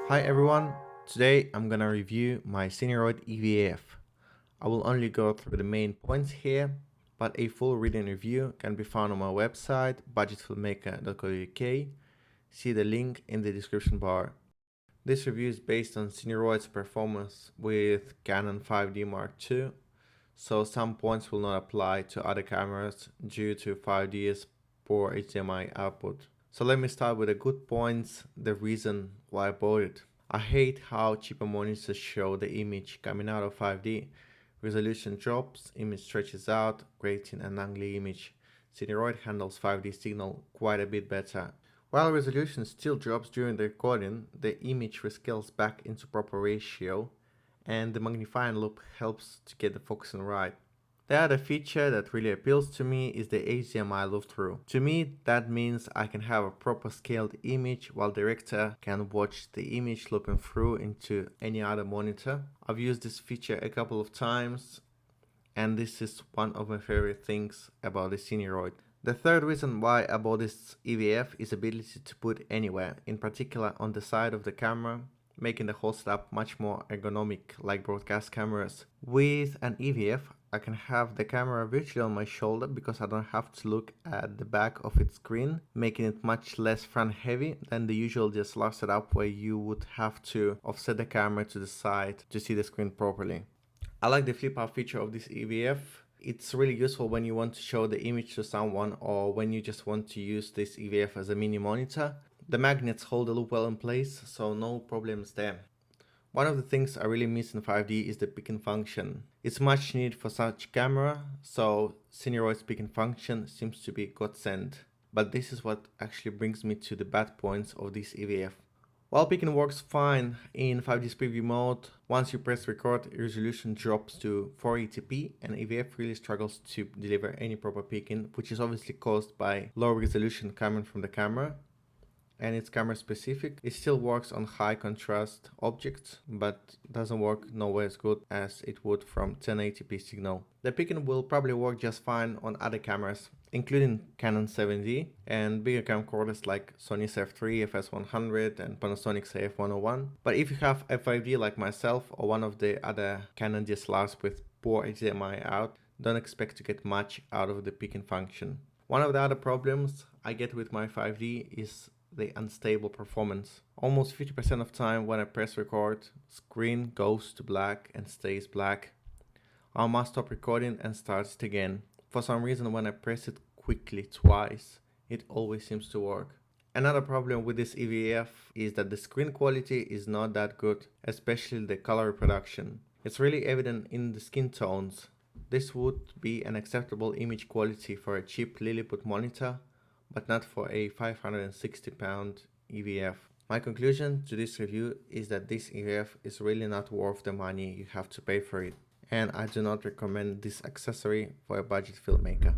Hi everyone, today I'm gonna review my Cineroid EVF. I will only go through the main points here, but a full reading review can be found on my website budgetfilmmaker.co.uk. See the link in the description bar. This review is based on Cineroid's performance with Canon 5D Mark II, so some points will not apply to other cameras due to 5D's poor HDMI output. So let me start with the good points, the reason why I bought it. I hate how cheaper monitors show the image coming out of 5D. Resolution drops, image stretches out, creating an ugly image. Cineroid handles 5D signal quite a bit better. While resolution still drops during the recording, the image rescales back into proper ratio, and the magnifying loop helps to get the focusing right. The other feature that really appeals to me is the HDMI look-through. To me, that means I can have a proper scaled image while the director can watch the image looping through into any other monitor. I've used this feature a couple of times, and this is one of my favorite things about the Cineroid. The third reason why I bought this EVF is ability to put anywhere, in particular on the side of the camera, making the whole setup much more ergonomic like broadcast cameras. With an EVF, I can have the camera virtually on my shoulder because I don't have to look at the back of its screen, making it much less front heavy than the usual DSLR setup where you would have to offset the camera to the side to see the screen properly. I like the flip out feature of this EVF. It's really useful when you want to show the image to someone or when you just want to use this EVF as a mini monitor. The magnets hold the loop well in place, so no problems there. One of the things I really miss in 5D is the picking function. It's much needed for such camera, so Cineroid's picking function seems to be godsend. But this is what actually brings me to the bad points of this EVF. While picking works fine in 5D's preview mode, once you press record, resolution drops to 480p and EVF really struggles to deliver any proper picking, which is obviously caused by low resolution coming from the camera. And it's camera specific. It still works on high contrast objects, but doesn't work nowhere as good as it would from 1080p signal. The picking will probably work just fine on other cameras, including Canon 7D and bigger camcorders like Sony's f3, FS100 and Panasonic's AF101. But if you have a 5D like myself or one of the other Canon DSLRs with poor HDMI out, don't expect to get much out of the picking function. One of the other problems I get with my 5D is the unstable performance. Almost 50% of time when I press record, screen goes to black and stays black. I must stop recording and start it again. For some reason when I press it quickly twice, it always seems to work. Another problem with this EVF is that the screen quality is not that good, especially the color reproduction. It's really evident in the skin tones. This would be an acceptable image quality for a cheap Lilliput monitor, but not for a £560 EVF. My conclusion to this review is that this EVF is really not worth the money you have to pay for it, and I do not recommend this accessory for a budget filmmaker.